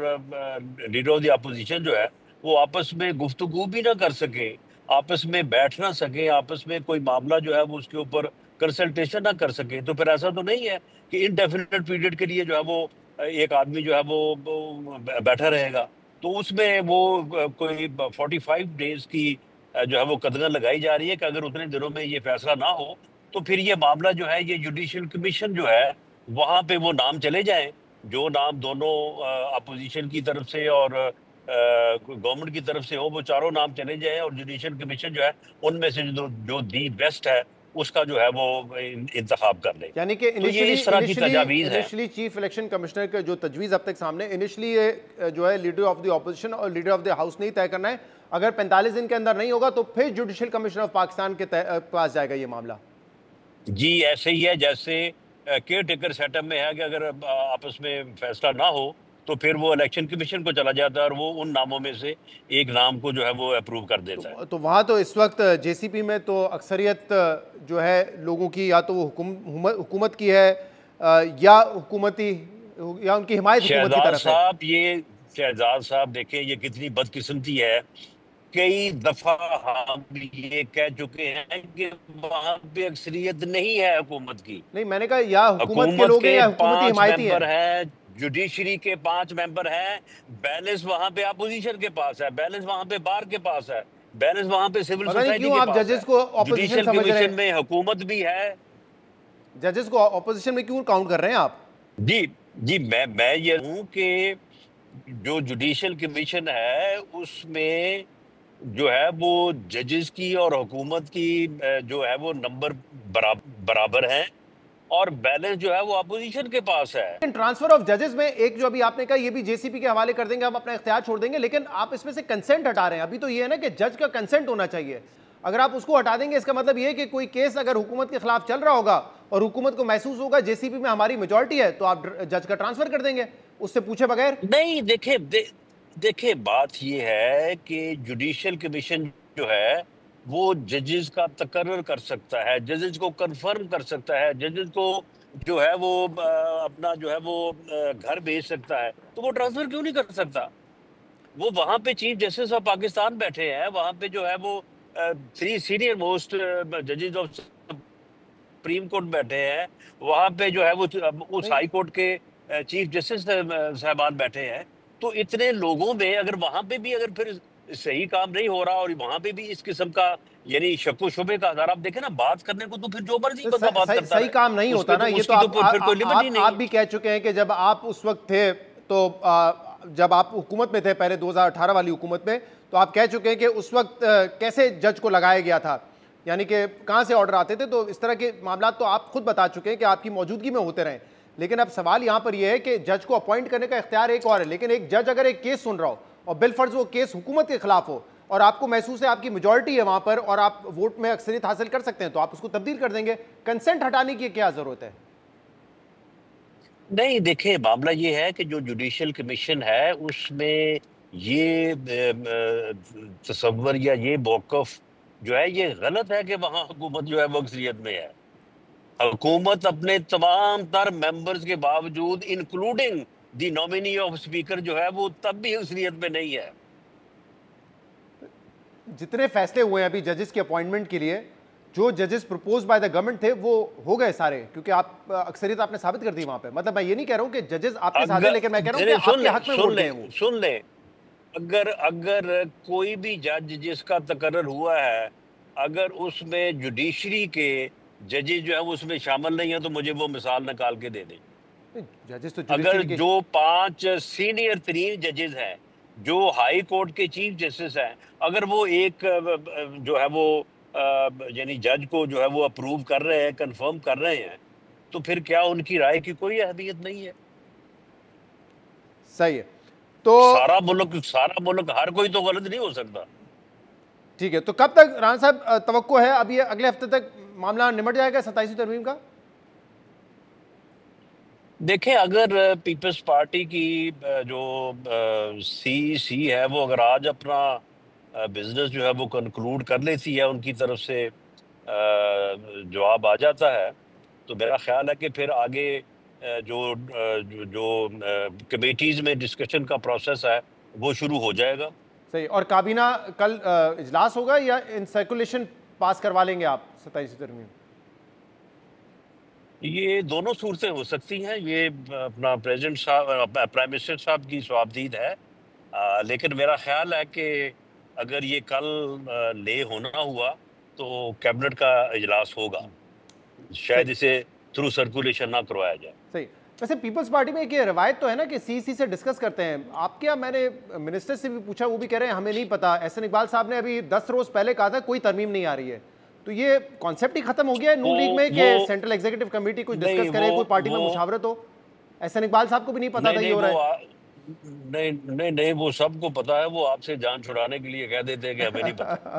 [SPEAKER 1] لیڈر آف دی اپوزیشن جو ہے وہ آپس میں گفتگو بھی نہ کر سکیں، آپس میں بیٹھ نہ سکیں، آپس میں کوئی معاملہ جو ہے وہ اس کے اوپر کنسلٹیشن نہ کر سکیں، تو پھر ایسا تو نہیں ہے کہ انڈیفینٹ پیریڈ کے لیے جو ہے وہ ایک آدمی جو ہے وہ بیٹھا رہے گا. تو اس میں وہ کوئی 45 ڈیز کی جو ہے وہ قدغن لگائی جا رہی ہے کہ اگر اتنے دنوں میں یہ فیصلہ نہ ہو تو پھر یہ معاملہ جو ہے یہ جوڈیشل کمیشن جو ہے وہاں پہ وہ نام چلے جائیں، جو نام دونوں اپوزیشن کی طرف سے اور گورنمنٹ کی طرف سے ہو، وہ چاروں نام چلے جائیں اور جوڈیشل کمیشن جو ہے ان میں سے جو دی بیسٹ ہے اس کا جو ہے وہ انتخاب کر لے.
[SPEAKER 2] یعنی کہ
[SPEAKER 1] تو یہ اس طرح کی تجاویز ہے.
[SPEAKER 2] انیشلی چیف الیکشن کمشنر کا جو تجویز اب تک سامنے، انیشلی جو ہے لیڈر آف دی اپوزیشن اور لیڈر آف دی ہاؤس نہیں طے کرنا ہے، اگر 45 دن کے اندر نہیں ہوگا تو پھر جوڈیشل کمیشن آف پاکستان کے پاس جائے گا یہ معاملہ.
[SPEAKER 1] جی ایسے ہی ہے جیسے کیئر ٹیکر سیٹ اپ میں ہے کہ اگر آپس میں فیصلہ نہ ہو تو پھر وہ الیکشن کمیشن کو چلا جاتا ہے اور وہ ان ناموں میں سے ایک نام کو جو ہے وہ اپروو کر دیتا ہے.
[SPEAKER 2] تو وہاں تو اس وقت جے سی پی میں تو اکثریت جو ہے لوگوں کی یا تو وہ حکومت کی ہے یا حکومتی یا ان کی حمایت حکومت کی طرف ہے.
[SPEAKER 1] شہزاد صاحب دیکھیں یہ کتنی بدقسمتی ہے، کئی دفعہ ہم یہ کہہ چکے ہیں کہ وہاں پہ اکثریت نہیں ہے حکومت کی.
[SPEAKER 2] نہیں، میں نے کہا یا حکومت کے لوگ ہیں یا حکومتی حمایتی ہیں.
[SPEAKER 1] جوڈیشری کے 5 ممبر ہیں، بیلنس وہاں پہ اپوزیشن کے پاس ہے، بیلنس وہاں پہ بار کے پاس ہے، بیلنس وہاں پہ سول سوسائٹی کے پاس ہے. جوڈیشل کمیشن میں حکومت بھی ہے.
[SPEAKER 2] ججز کو اپوزیشن میں کیوں کاؤنٹ کر رہے ہیں آپ؟
[SPEAKER 1] جی میں یہ ہوں کہ جو جوڈیشل کمیشن ہے اس میں جو ہے وہ ججز کی اور حکومت کی جو ہے وہ نمبر برابر ہیں اور بیلنس جو ہے وہ اپوزیشن کے پاس ہے.
[SPEAKER 2] ٹرانسفر آف ججز میں ایک جو ابھی آپ نے کہا یہ بھی جے سی پی کے حوالے کر دیں گے، ہم اپنا اختیار چھوڑ دیں گے، لیکن آپ اس میں سے کنسنٹ ہٹا رہے ہیں. ابھی تو یہ ہے نا کہ جج کا کنسنٹ ہونا چاہیے، اگر آپ اس کو ہٹا دیں گے اس کا مطلب یہ ہے کہ کوئی کیس اگر حکومت کے خلاف چل رہا ہوگا اور حکومت کو محسوس ہوگا جے سی پی میں ہماری میجورٹی ہے تو آپ جج کا ٹرانسفر کر دیں گے اس سے پوچھے بغیر.
[SPEAKER 1] نہیں دیکھیں بات یہ ہے کہ جوڈیشل کمیشن جو ہے وہ ججز کا تقرر کر سکتا ہے، ججز کو کنفرم کر سکتا ہے، ججز کو جو ہے وہ اپنا جو ہے وہ گھر بھیج سکتا ہے، تو وہ ٹرانسفر کیوں نہیں کر سکتا؟ وہ وہاں پہ چیف جسٹس آف پاکستان بیٹھے ہیں، وہاں پہ جو ہے وہ 3 سینئر موسٹ ججز آف سپریم کورٹ بیٹھے ہیں، وہاں پہ جو ہے وہ اس ہائی کورٹ کے چیف جسٹس صاحبان بیٹھے ہیں. تو اتنے لوگوں میں اگر وہاں پہ بھی اگر پھر صحیح کام نہیں ہو رہا اور وہاں پہ بھی اس قسم کا یعنی شک و شبے کا ہزار، آپ دیکھیں نا بات کرنے کو تو پھر جو مرضی بندہ بات کرتا ہے،
[SPEAKER 2] صحیح کام نہیں ہوتا نا. یہ تو آپ بھی کہہ چکے ہیں کہ جب آپ اس وقت تھے تو جب آپ حکومت میں تھے پہلے 2018 والی حکومت میں، تو آپ کہہ چکے ہیں کہ اس وقت کیسے جج کو لگایا گیا تھا، یعنی کہ کہاں سے آرڈر آتے تھے. تو اس طرح کے معاملات تو آپ خود بتا چکے ہیں کہ آپ کی موجودگی میں ہوتے رہیں. لیکن اب سوال یہاں پر یہ ہے کہ جج کو اپوائنٹ کرنے کا اختیار ایک اور ہے، لیکن ایک جج اگر ایک کیس سن رہا ہو اور بالفرض وہ کیس حکومت کے خلاف ہو اور آپ کو محسوس ہے آپ کی میجورٹی ہے وہاں پر اور آپ ووٹ میں اکثریت حاصل کر سکتے ہیں، تو آپ اس کو تبدیل کر دیں گے. کنسنٹ ہٹانے کی کیا ضرورت ہے؟
[SPEAKER 1] نہیں دیکھیں معاملہ یہ ہے کہ جو جوڈیشل کمیشن ہے اس میں یہ تصور یا یہ موقف جو ہے یہ غلط ہے کہ وہاں حکومت جو ہے وہ اکثریت میں ہے. حکومت اپنے تمام تر ممبرز کے باوجود انکلوڈنگ دی نومینی آف اسپیکر جو ہے وہ تب بھی اکثریت میں نہیں ہے.
[SPEAKER 2] جتنے فیصلے ہوئے ہیں ابھی ججز کی اپوائنٹمنٹ کے لیے، جو ججز پروپوز بائی دا گورنمنٹ تھے وہ ہو گئے سارے، کیونکہ آپ اکثریت آپ نے ثابت کر دی وہاں پہ. مطلب میں یہ نہیں کہہ رہا ہوں کہ ججز آپ کے ساتھ ہیں، لیکن میں کہہ رہا ہوں کہ آپ کے حق میں ووٹ دیں.
[SPEAKER 1] سن لیں اگر کوئی بھی جج جس کا تقرر ہوا ہے اگر اس میں جوڈیشری کے ججز جو ہے وہ اس میں شامل نہیں ہیں تو مجھے وہ مثال نکال کے دے دیں. اگر جو 5 سینئر ترین ججز ہیں جو ہائی کورٹ کے چیف جسٹس ہیں، اگر وہ ایک جو ہے وہ یعنی جج کو جو ہے وہ اپروو کر رہے ہیں، کنفرم کر رہے ہیں، تو پھر کیا ان کی رائے کی کوئی اہمیت نہیں ہے؟
[SPEAKER 2] صحیح ہے. تو
[SPEAKER 1] سارا ملک ہر کوئی تو غلط نہیں ہو سکتا.
[SPEAKER 2] ٹھیک ہے، تو کب تک رانا صاحب توقع ہے اب یہ اگلے ہفتے تک معاملہ نمٹ جائے گا 27ویں ترمیم کا؟
[SPEAKER 1] دیکھیں اگر پیپلز پارٹی کی جو سی ہے وہ اگر آج اپنا بزنس جو ہے وہ کنکلوڈ کر لیتی ہے، ان کی طرف سے جواب آ جاتا ہے، تو میرا خیال ہے کہ پھر آگے جو جو کمیٹیز میں ڈسکشن کا پروسیس ہے وہ شروع ہو جائے گا۔
[SPEAKER 2] صحیح، اور کابینہ کل اجلاس ہوگا یا ان سرکولیشن پاس کروا لیں گے آپ 27 ترمیم؟
[SPEAKER 1] یہ دونوں صورتیں ہو سکتی ہیں، یہ اپنا پریزیڈنٹ صاحب پرائم منسٹر صاحب کی صوابدید ہے، لیکن میرا خیال ہے کہ اگر یہ کل لے ہونا ہوا تو کیبنٹ کا اجلاس ہوگا، شاید اسے تھرو سرکولیشن نہ کروایا جائے۔
[SPEAKER 2] صحیح، ویسے پیپلز پارٹی میں ایک یہ روایت تو ہے نا کہ سی سے ڈسکس کرتے ہیں، آپ کیا؟ میں نے منسٹر سے بھی پوچھا، وہ بھی کہہ رہے ہیں ہمیں نہیں پتا۔ احسن اقبال صاحب نے ابھی 10 روز پہلے کہا تھا کوئی ترمیم نہیں آ رہی ہے، تو یہ کانسیپٹ ہی ختم ہو گیا ہے نون لیگ میں کہ سینٹرل ایگزیکٹو کمیٹی کچھ ڈسکس کرے، کوئی پارٹی میں مشاورت ہو؟ احسن اقبال صاحب کو بھی نہیں پتا تھا یہ ہو رہا ہے؟
[SPEAKER 1] نہیں، وہ سب کو پتا ہے، وہ آپ سے جان چھڑانے کے لیے کہہ دیتے ہیں کہ ہمیں نہیں پتا۔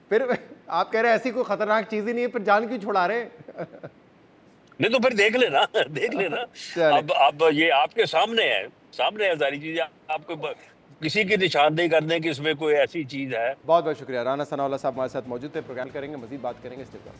[SPEAKER 2] پھر آپ کہہ رہے ہیں ایسی کوئی خطرناک چیز ہی نہیں ہے، پھر جان کیوں چھڑا رہے ہیں؟
[SPEAKER 1] نہیں تو پھر دیکھ لینا اب یہ آپ کے سامنے ہے ساری چیزیں، آپ کو کسی کی نشاندہی کرنے کی اس میں کوئی ایسی چیز ہے۔
[SPEAKER 2] بہت بہت شکریہ، رانا ثناء اللہ صاحب ہمارے ساتھ موجود تھے، پروگرام کریں گے، مزید بات کریں گے اس کے بعد۔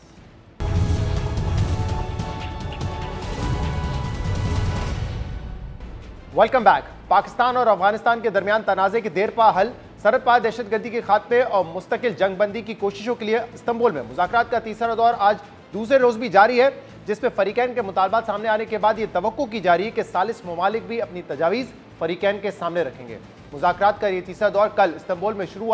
[SPEAKER 2] Welcome back. پاکستان اور افغانستان کے درمیان تنازع کے دیر پا حل، سرحد پار دہشت گردی کے خاتمے اور مستقل جنگ بندی کی کوششوں کے لیے استنبول میں مذاکرات کا تیسرا دور آج دوسرے روز بھی جاری ہے، جس میں فریقین کے مطالبات سامنے آنے کے بعد یہ توقع کی جا رہی ہے کہ ثالث ممالک بھی اپنی تجاویز فریقین کے سامنے رکھیں گے۔ مذاکرات کا یہ تیسرا دور کل استنبول میں شروع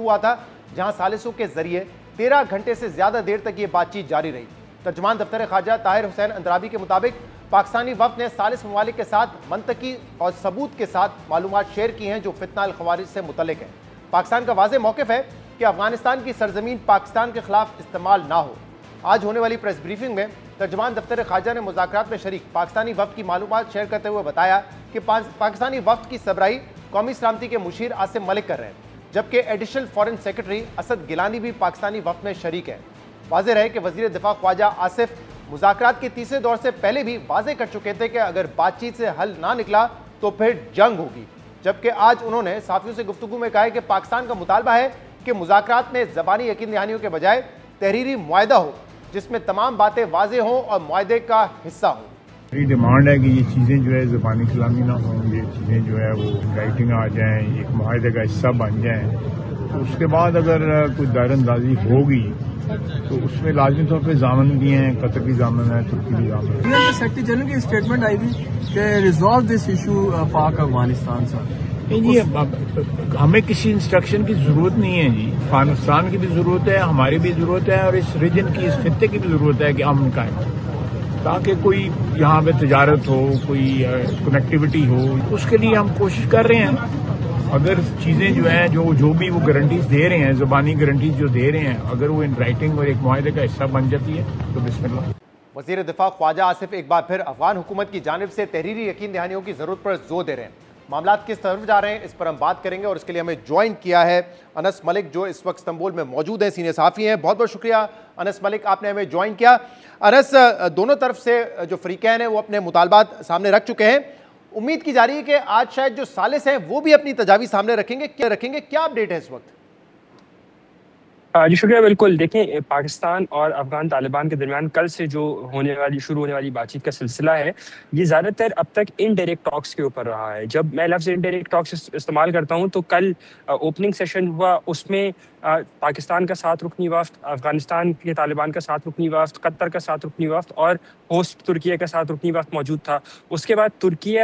[SPEAKER 2] ہوا تھا، جہاں ثالثوں کے ذریعے 13 گھنٹے سے زیادہ دیر تک یہ بات چیت جاری رہی۔ ترجمان دفتر خارجہ طاہر حسین اندرابی کے مطابق پاکستانی وفد نے ثالث ممالک کے ساتھ منطقی اور ثبوت کے ساتھ معلومات شیئر کی ہیں جو فتنہ الخوارج سے متعلق ہیں۔ پاکستان کا واضح موقف ہے کہ افغانستان کی سرزمین پاکستان کے خلاف استعمال نہ ہو۔ آج ہونے والی پریس بریفنگ میں ترجمان دفتر خارجہ نے مذاکرات میں شریک پاکستانی وفد کی معلومات شیئر کرتے ہوئے بتایا کہ پاکستانی وفد کی سربراہی قومی سلامتی کے مشیر عاصم ملک کر رہے ہیں، جبکہ additional foreign secretary Asad Gilani بھی پاکستانی وفد میں شریک ہیں۔ واضح رہے کہ وزیر دفاع خواجہ آصف مذاکرات کے تیسرے دور سے پہلے بھی واضح کر چکے تھے کہ اگر بات چیت سے حل نہ نکلا تو پھر جنگ ہوگی، جبکہ آج انہوں نے صحافیوں سے گفتگو میں کہا کہ پاکستان کا مطالبہ ہے کہ مذاکرات میں زبانی یقین دہانیوں کے بجائے تحریری معاہدہ ہو جس میں تمام باتیں واضح ہوں اور معاہدے کا حصہ ہوں۔
[SPEAKER 3] میری ڈیمانڈ ہے کہ یہ چیزیں جو ہے زبانی کلامی نہ ہوں، یہ چیزیں جو ہے وہ رائٹنگ آ جائیں، ایک معاہدے کا حصہ بن جائیں، تو اس کے بعد اگر کوئی دائرہ اندازی ہوگی تو اس میں لازمی طور پہ ضامن بھی ہیں، قطر بھی ضامن ہے، ترکی بھی ضامن ہے۔
[SPEAKER 4] سیکرٹری جنرل کی اسٹیٹمنٹ آئی تھی کہ ریزالو دس ایشو پاک افغانستان سے۔
[SPEAKER 3] جی ہمیں کسی انسٹرکشن کی ضرورت نہیں ہے جی، افغانستان کی بھی ضرورت ہے، ہماری بھی ضرورت ہے، اور اس ریجن کی، اس خطے کی بھی ضرورت ہے کہ امن قائم ہو، تاکہ کوئی یہاں پہ تجارت ہو، کوئی کنیکٹیوٹی ہو، اس کے لیے ہم کوشش کر رہے ہیں۔ اگر چیزیں جو ہیں جو بھی وہ گارنٹیز دے رہے ہیں، زبانی گارنٹیز جو دے رہے ہیں، اگر وہ ان رائٹنگ اور ایک معاہدے کا حصہ بن جاتی ہے تو بسم اللہ۔
[SPEAKER 2] وزیر دفاع خواجہ آصف ایک بار پھر افغان حکومت کی جانب سے تحریری یقین دہانیوں کی ضرورت پر زور دے رہے ہیں۔ معاملات کس طرف جا رہے ہیں اس پر ہم بات کریں گے، اور اس کے لیے ہمیں جوائن کیا ہے انس ملک جو اس وقت استنبول میں موجود ہیں، سینئر صحافی ہیں۔ بہت بہت شکریہ انس ملک، آپ نے ہمیں جوائن کیا۔ انس، دونوں طرف سے جو فریقین ہیں وہ اپنے مطالبات سامنے رکھ چکے ہیں، امید کی جا رہی ہے کہ آج شاید جو ثالث ہیں وہ بھی اپنی تجاویز سامنے رکھیں گے، کیا اپڈیٹ ہے اس وقت؟
[SPEAKER 5] جی شکریہ، بالکل۔ دیکھیں پاکستان اور افغان طالبان کے درمیان کل سے جو شروع ہونے والی بات چیت کا سلسلہ ہے، یہ زیادہ تر اب تک انڈائریکٹ ٹاکس کے اوپر رہا ہے۔ جب میں لفظ انڈائریکٹ ٹاکس استعمال کرتا ہوں تو کل اوپننگ سیشن ہوا، اس میں پاکستان کا 7 رکنی وفد، افغانستان کے طالبان کا 7 رکنی وفد، قطر کا 7 رکنی وفد اور ہوسٹ ترکیہ کا 7 رکنی وفد موجود تھا۔ اس کے بعد ترکیہ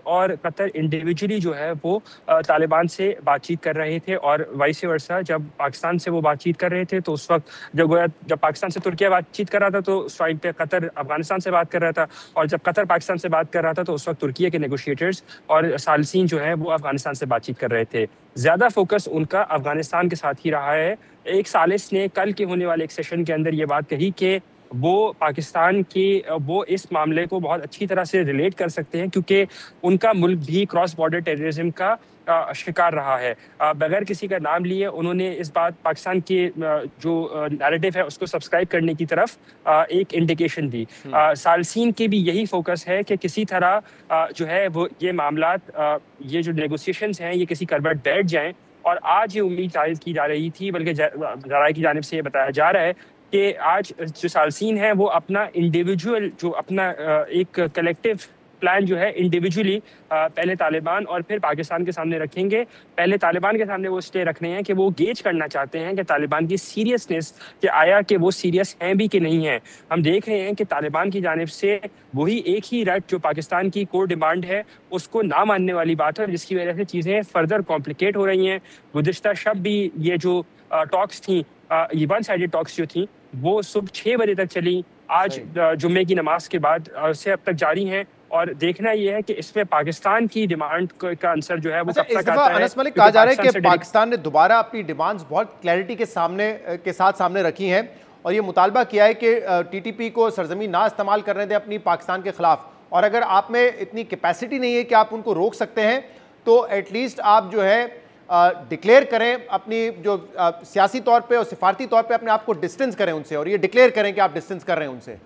[SPEAKER 5] اور قطر انڈیویجولی جو ہے وہ طالبان سے بات چیت کر رہے تھے، اور وائس ورسا جب پاکستان سے وہ بات چیت کر رہے تھے تو اس وقت جب پاکستان سے ترکیہ بات چیت کر رہا تھا تو اس ٹائم پہ قطر افغانستان سے بات کر رہا تھا، اور جب قطر پاکستان سے بات کر رہا تھا تو اس وقت ترکیہ کے نیگوشیٹرز اور ثالثین جو ہیں وہ افغانستان سے بات چیت کر رہے تھے۔ زیادہ فوکس ان کا افغانستان کے ساتھ ہی رہا ہے۔ ایک ثالث نے کل کے ہونے والے ایک سیشن کے اندر یہ بات کہی کہ وہ پاکستان کی وہ اس معاملے کو بہت اچھی طرح سے ریلیٹ کر سکتے ہیں، کیونکہ ان کا ملک بھی کراس بارڈر ٹیررزم کا شکار رہا ہے۔ بغیر کسی کا نام لیے انہوں نے اس بات پاکستان کے جو نیریٹو ہے اس کو سبسکرائب کرنے کی طرف ایک انڈیکیشن دی۔ ثالثین کے بھی یہی فوکس ہے کہ کسی طرح جو ہے وہ یہ معاملات، یہ جو نیگوسیشنز ہیں یہ کسی کروٹ بیٹھ جائیں، اور آج یہ امید ظاہر کی جا رہی تھی، بلکہ ذرائع کی جانب سے یہ بتایا جا رہا ہے کہ آج جو ثالثین ہیں وہ اپنا انڈیویجول جو اپنا ایک کلیکٹیو پلان جو ہے انڈیویجولی پہلے طالبان اور پھر پاکستان کے سامنے رکھیں گے۔ پہلے طالبان کے سامنے وہ اس لیے رکھ رہے ہیں کہ وہ گیج کرنا چاہتے ہیں کہ طالبان کی سیریسنس، کہ آیا کہ وہ سیریس ہیں بھی کہ نہیں ہیں۔ ہم دیکھ رہے ہیں کہ طالبان کی جانب سے وہی ایک ہی رٹ جو پاکستان کی کور ڈیمانڈ ہے اس کو نہ ماننے والی بات ہے، جس کی وجہ سے چیزیں فردر کمپلیکیٹ ہو رہی ہیں۔ گزشتہ شب بھی یہ جو ٹاکس تھیں، یہ ون سائیڈڈ ٹاکس جو تھیں، وہ صبح 6 بجے تک چلی، آج جمعے کی نماز کے بعد سے اب تک جاری ہیں، اور دیکھنا یہ ہے کہ اس میں پاکستان کی ڈیمانڈ کا آنسر جو ہے وہ کب تک آتا ہے۔
[SPEAKER 2] انس ملک، کہا جا رہا ہے کہ پاکستان نے دوبارہ اپنی ڈیمانڈز بہت کلیئرٹی کے ساتھ سامنے رکھی ہیں، اور یہ مطالبہ کیا ہے کہ ٹی ٹی پی کو سرزمین نہ استعمال کرنے دیں اپنی پاکستان کے خلاف، اور اگر آپ میں اتنی کیپیسٹی نہیں ہے کہ آپ ان کو روک سکتے ہیں تو ایٹ لیسٹ آپ جو ہے ڈکلیئر کریں اپنی جو سیاسی طور پہ اور سفارتی طور پہ اپنے آپ کو ڈسٹنس کریں ان سے، اور یہ ڈکلیئر کریں کہ آپ ڈسٹنس کر رہے ہیں ان سے۔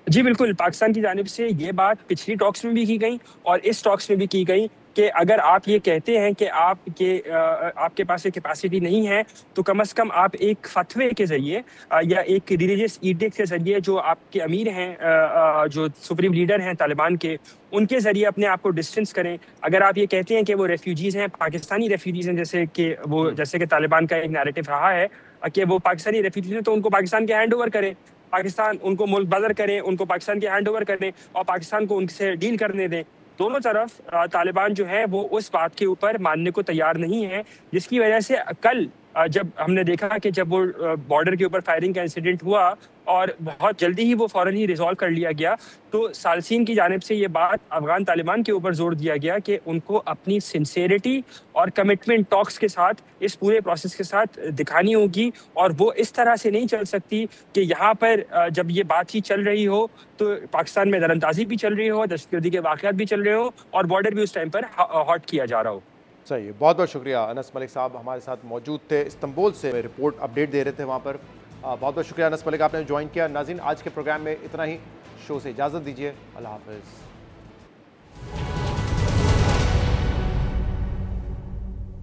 [SPEAKER 5] جی بالکل، پاکستان کی جانب سے یہ بات پچھلی ٹاکس میں بھی کی گئی اور اس ٹاکس میں بھی کی گئی کہ اگر آپ یہ کہتے ہیں کہ آپ کے پاس یہ کیپیسٹی نہیں ہے تو کم از کم آپ ایک فتوے کے ذریعے یا ایک ریلیجیس ایڈکٹ کے ذریعے جو آپ کے امیر ہیں، جو سپریم لیڈر ہیں طالبان کے، ان کے ذریعے اپنے آپ کو ڈسٹنس کریں۔ اگر آپ یہ کہتے ہیں کہ وہ ریفیوجیز ہیں، پاکستانی ریفیوجیز ہیں، جیسے کہ طالبان کا ایک نیریٹو رہا ہے کہ وہ پاکستانی ریفیوجیز ہیں، تو ان کو پاکستان کے ہینڈ اوور کریں، پاکستان ان کو ملک بدر کریں، ان کو پاکستان کے ہینڈ اوور کریں اور پاکستان کو ان سے ڈیل کرنے دیں۔ دونوں طرف طالبان جو ہے وہ اس بات کے اوپر ماننے کو تیار نہیں ہے، جس کی وجہ سے کل جب ہم نے دیکھا کہ جب وہ بارڈر کے اوپر فائرنگ کا انسیڈنٹ ہوا اور بہت جلدی ہی وہ فوراً ہی ریزالو کر لیا گیا، تو ثالثین کی جانب سے یہ بات افغان طالبان کے اوپر زور دیا گیا کہ ان کو اپنی سنسیئرٹی اور کمٹمنٹ ٹاکس کے ساتھ اس پورے پروسیس کے ساتھ دکھانی ہوگی، اور وہ اس طرح سے نہیں چل سکتی کہ یہاں پر جب یہ بات ہی چل رہی ہو تو پاکستان میں در اندازی بھی چل رہی ہو، دہشت گردی کے واقعات بھی چل رہے ہو، اور بارڈر بھی اس ٹائم پر ہاٹ کیا جا رہا ہو۔
[SPEAKER 2] صحیح، بہت بہت شکریہ انس ملک صاحب، ہمارے ساتھ موجود تھے، استنبول سے رپورٹ اپڈیٹ دے رہے تھے وہاں پر۔ بہت بہت شکریہ انس ملک، آپ نے جوائن کیا۔ ناظرین، آج کے پروگرام میں اتنا ہی، شو سے اجازت دیجیے، اللہ حافظ۔